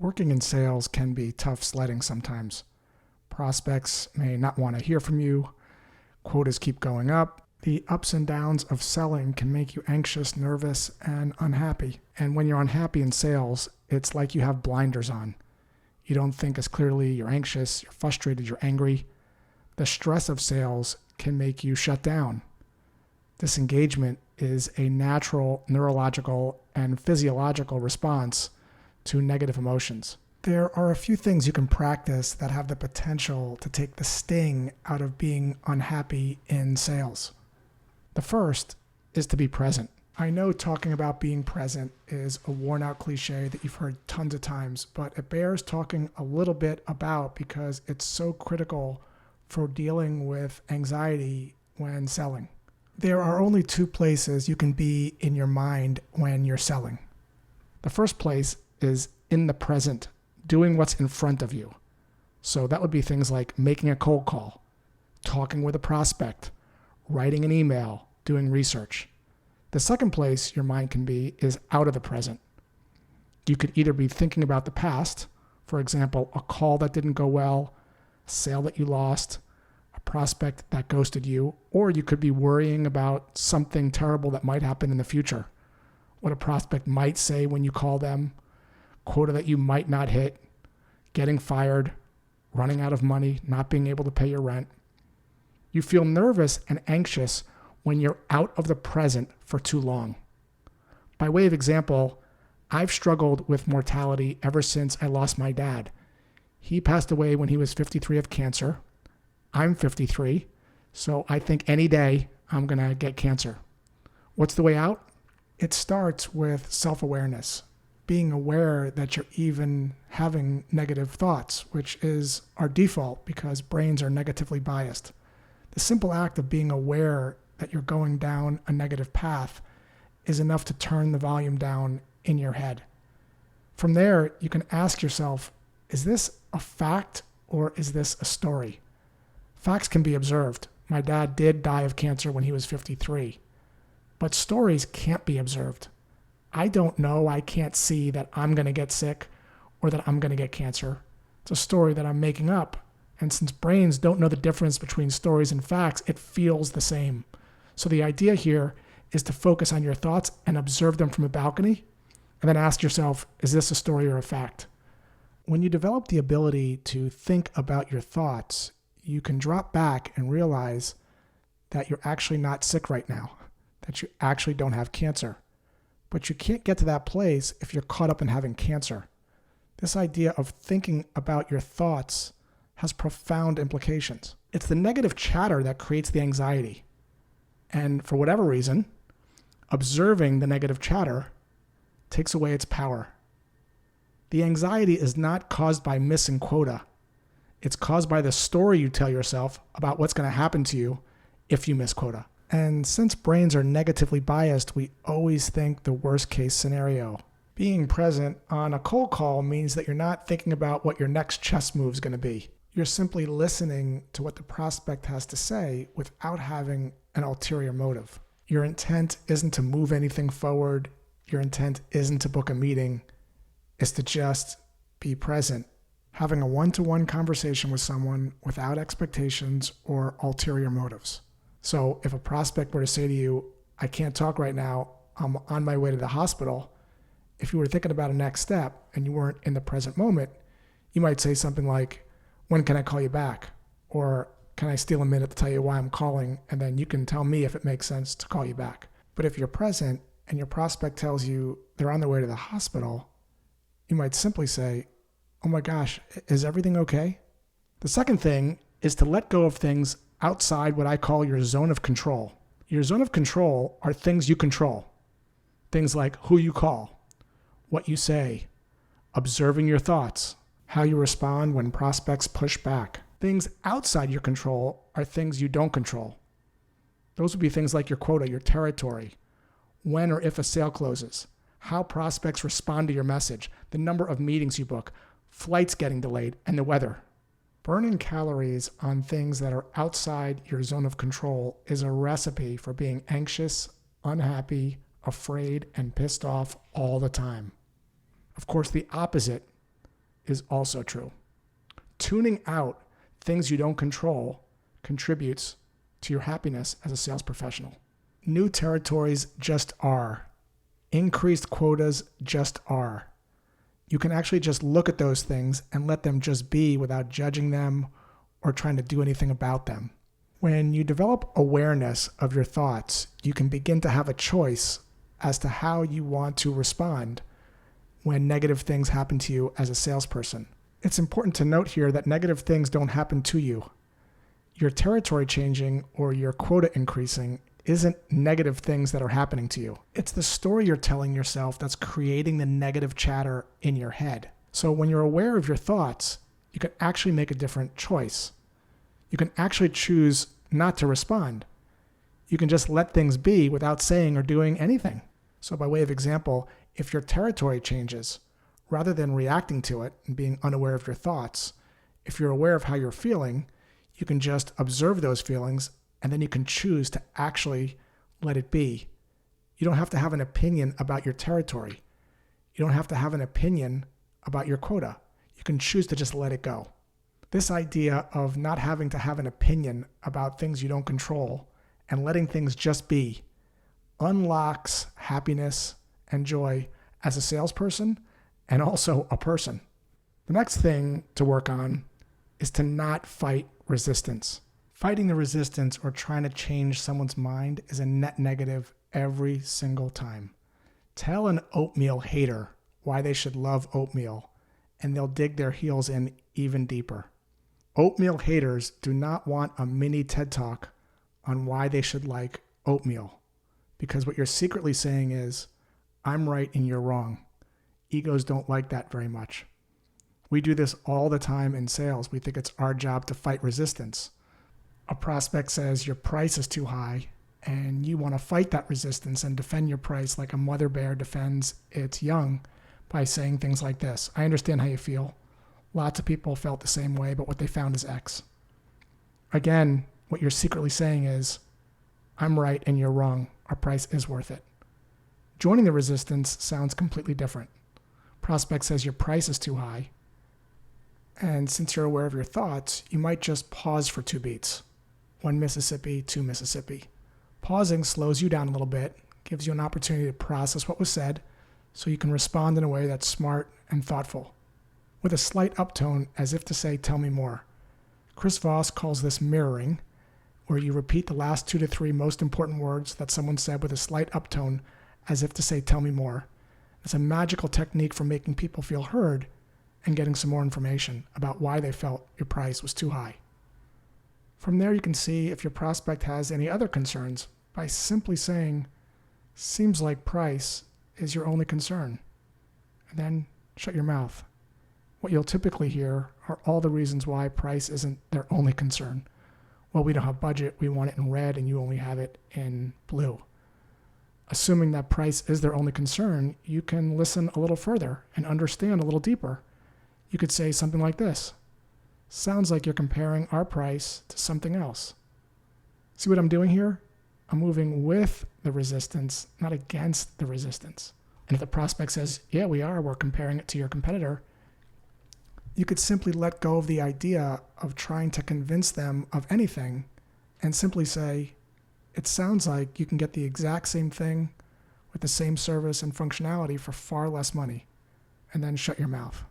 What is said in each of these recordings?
Working in sales can be tough sledding sometimes. Prospects may not want to hear from you. Quotas keep going up. The ups and downs of selling can make you anxious, nervous, and unhappy. And when you're unhappy in sales, it's like you have blinders on. You don't think as clearly, you're anxious, you're frustrated, you're angry. The stress of sales can make you shut down. Disengagement is a natural neurological and physiological response to negative emotions. There are a few things you can practice that have the potential to take the sting out of being unhappy in sales. The first is to be present. I know talking about being present is a worn-out cliche that you've heard tons of times, but it bears talking a little bit about because it's so critical for dealing with anxiety when selling. There are only two places you can be in your mind when you're selling. The first place is in the present, doing what's in front of you. So that would be things like making a cold call, talking with a prospect, writing an email, doing research. The second place your mind can be is out of the present. You could either be thinking about the past, for example, a call that didn't go well, a sale that you lost, a prospect that ghosted you, or you could be worrying about something terrible that might happen in the future. What a prospect might say when you call them, quota that you might not hit, getting fired, running out of money, not being able to pay your rent. You feel nervous and anxious when you're out of the present for too long. By way of example, I've struggled with mortality ever since I lost my dad. He passed away when he was 53 of cancer. I'm 53, so I think any day I'm going to get cancer. What's the way out? It starts with self-awareness. Being aware that you're even having negative thoughts, which is our default because brains are negatively biased. The simple act of being aware that you're going down a negative path is enough to turn the volume down in your head. From there, you can ask yourself, is this a fact or is this a story? Facts can be observed. My dad did die of cancer when he was 53, but stories can't be observed. I don't know, I can't see that I'm going to get sick or that I'm going to get cancer. It's a story that I'm making up. And since brains don't know the difference between stories and facts, it feels the same. So the idea here is to focus on your thoughts and observe them from a balcony, and then ask yourself, is this a story or a fact? When you develop the ability to think about your thoughts, you can drop back and realize that you're actually not sick right now, that you actually don't have cancer. But you can't get to that place if you're caught up in having cancer. This idea of thinking about your thoughts has profound implications. It's the negative chatter that creates the anxiety. And for whatever reason, observing the negative chatter takes away its power. The anxiety is not caused by missing quota. It's caused by the story you tell yourself about what's going to happen to you if you miss quota. And since brains are negatively biased, we always think the worst case scenario. Being present on a cold call means that you're not thinking about what your next chess move is going to be. You're simply listening to what the prospect has to say without having an ulterior motive. Your intent isn't to move anything forward. Your intent isn't to book a meeting. It's to just be present, having a one-to-one conversation with someone without expectations or ulterior motives. So if a prospect were to say to you, I can't talk right now, I'm on my way to the hospital, if you were thinking about a next step and you weren't in the present moment, you might say something like, when can I call you back? Or can I steal a minute to tell you why I'm calling, and then you can tell me if it makes sense to call you back. But if you're present and your prospect tells you they're on their way to the hospital, you might simply say, oh my gosh, is everything okay? The second thing is to let go of things outside what I call your zone of control. Your zone of control are things you control. Things like who you call, what you say, observing your thoughts, how you respond when prospects push back. Things outside your control are things you don't control. Those would be things like your quota, your territory, when or if a sale closes, how prospects respond to your message, the number of meetings you book, flights getting delayed, and the weather. Burning calories on things that are outside your zone of control is a recipe for being anxious, unhappy, afraid, and pissed off all the time. Of course, the opposite is also true. Tuning out things you don't control contributes to your happiness as a sales professional. New territories just are. Increased quotas just are. You can actually just look at those things and let them just be without judging them or trying to do anything about them. When you develop awareness of your thoughts, you can begin to have a choice as to how you want to respond when negative things happen to you as a salesperson. It's important to note here that negative things don't happen to you. Your territory changing or your quota increasing isn't negative things that are happening to you. It's the story you're telling yourself that's creating the negative chatter in your head. So when you're aware of your thoughts, you can actually make a different choice. You can actually choose not to respond. You can just let things be without saying or doing anything. So by way of example, if your territory changes, rather than reacting to it and being unaware of your thoughts, if you're aware of how you're feeling, you can just observe those feelings and then you can choose to actually let it be. You don't have to have an opinion about your territory. You don't have to have an opinion about your quota. You can choose to just let it go. This idea of not having to have an opinion about things you don't control and letting things just be unlocks happiness and joy as a salesperson and also a person. The next thing to work on is to not fight resistance. Fighting the resistance or trying to change someone's mind is a net negative every single time. Tell an oatmeal hater why they should love oatmeal, and they'll dig their heels in even deeper. Oatmeal haters do not want a mini TED Talk on why they should like oatmeal, because what you're secretly saying is, I'm right and you're wrong. Egos don't like that very much. We do this all the time in sales. We think it's our job to fight resistance. A prospect says your price is too high, and you want to fight that resistance and defend your price like a mother bear defends its young by saying things like this. I understand how you feel. Lots of people felt the same way, but what they found is X. Again, what you're secretly saying is, I'm right and you're wrong. Our price is worth it. Joining the resistance sounds completely different. Prospect says your price is too high, and since you're aware of your thoughts, you might just pause for 2 beats. 1 Mississippi, 2 Mississippi. Pausing slows you down a little bit, gives you an opportunity to process what was said, so you can respond in a way that's smart and thoughtful, with a slight uptone as if to say, tell me more. Chris Voss calls this mirroring, where you repeat the last 2 to 3 most important words that someone said with a slight uptone as if to say, tell me more. It's a magical technique for making people feel heard and getting some more information about why they felt your price was too high. From there, you can see if your prospect has any other concerns by simply saying, seems like price is your only concern, and then shut your mouth. What you'll typically hear are all the reasons why price isn't their only concern. Well, we don't have budget, we want it in red, and you only have it in blue. Assuming that price is their only concern, you can listen a little further and understand a little deeper. You could say something like this. Sounds like you're comparing our price to something else. See what I'm doing here? I'm moving with the resistance, not against the resistance. And if the prospect says, yeah, we're comparing it to your competitor, you could simply let go of the idea of trying to convince them of anything and simply say, it sounds like you can get the exact same thing with the same service and functionality for far less money, and then shut your mouth.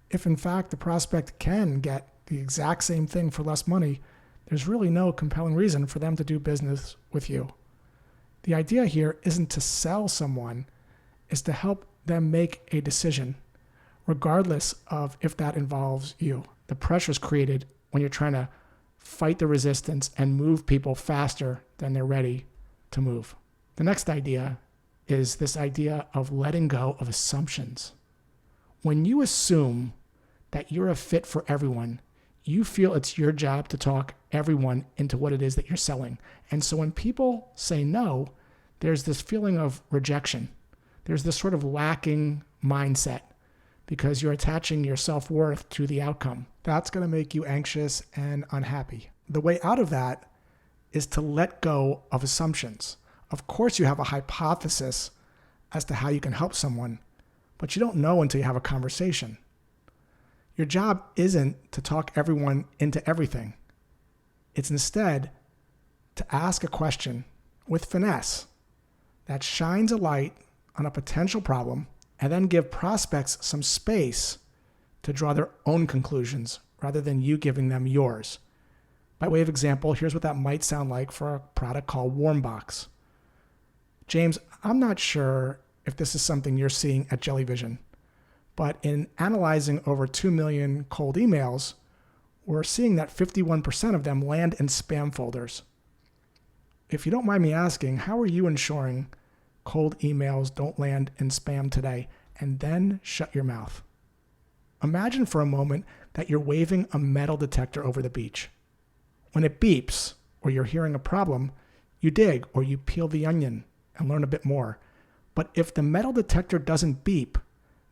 If in fact the prospect can get the exact same thing for less money, there's really no compelling reason for them to do business with you. The idea here isn't to sell someone, it's to help them make a decision, regardless of if that involves you. The pressure is created when you're trying to fight the resistance and move people faster than they're ready to move. The next idea is this idea of letting go of assumptions. When you assume that you're a fit for everyone, you feel it's your job to talk everyone into what it is that you're selling. And so when people say no, there's this feeling of rejection. There's this sort of lacking mindset because you're attaching your self-worth to the outcome. That's going to make you anxious and unhappy. The way out of that is to let go of assumptions. Of course, you have a hypothesis as to how you can help someone, but you don't know until you have a conversation. Your job isn't to talk everyone into everything. It's instead to ask a question with finesse that shines a light on a potential problem and then give prospects some space to draw their own conclusions rather than you giving them yours. By way of example, here's what that might sound like for a product called Warmbox. James, I'm not sure if this is something you're seeing at Jellyvision, but in analyzing over 2 million cold emails, we're seeing that 51% of them land in spam folders. If you don't mind me asking, how are you ensuring cold emails don't land in spam today? And then shut your mouth. Imagine for a moment that you're waving a metal detector over the beach. When it beeps, or you're hearing a problem, you dig or you peel the onion and learn a bit more. But if the metal detector doesn't beep,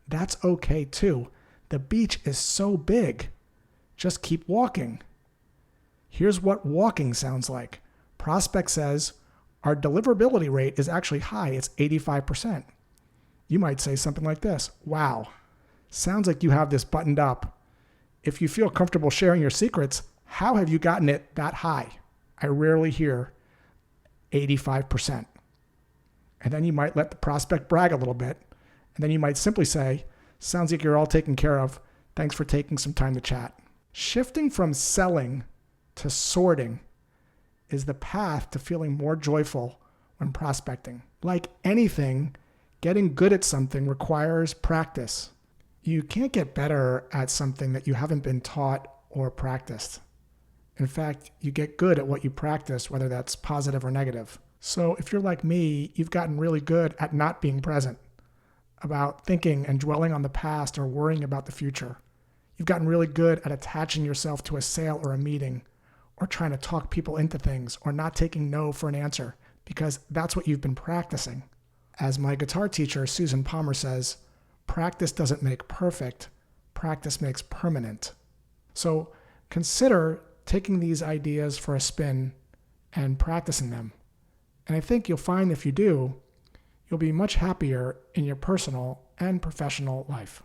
that's okay too. The beach is so big. Just keep walking. Here's what walking sounds like. Prospect says, our deliverability rate is actually high. It's 85%. You might say something like this. Wow, sounds like you have this buttoned up. If you feel comfortable sharing your secrets, how have you gotten it that high? I rarely hear 85%. And then you might let the prospect brag a little bit. And then you might simply say, sounds like you're all taken care of. Thanks for taking some time to chat. Shifting from selling to sorting is the path to feeling more joyful when prospecting. Like anything, getting good at something requires practice. You can't get better at something that you haven't been taught or practiced. In fact, you get good at what you practice, whether that's positive or negative. So if you're like me, you've gotten really good at not being present, about thinking and dwelling on the past or worrying about the future. You've gotten really good at attaching yourself to a sale or a meeting, or trying to talk people into things, or not taking no for an answer, because that's what you've been practicing. As my guitar teacher, Susan Palmer, says, practice doesn't make perfect, practice makes permanent. So consider taking these ideas for a spin and practicing them. And I think you'll find if you do, you'll be much happier in your personal and professional life.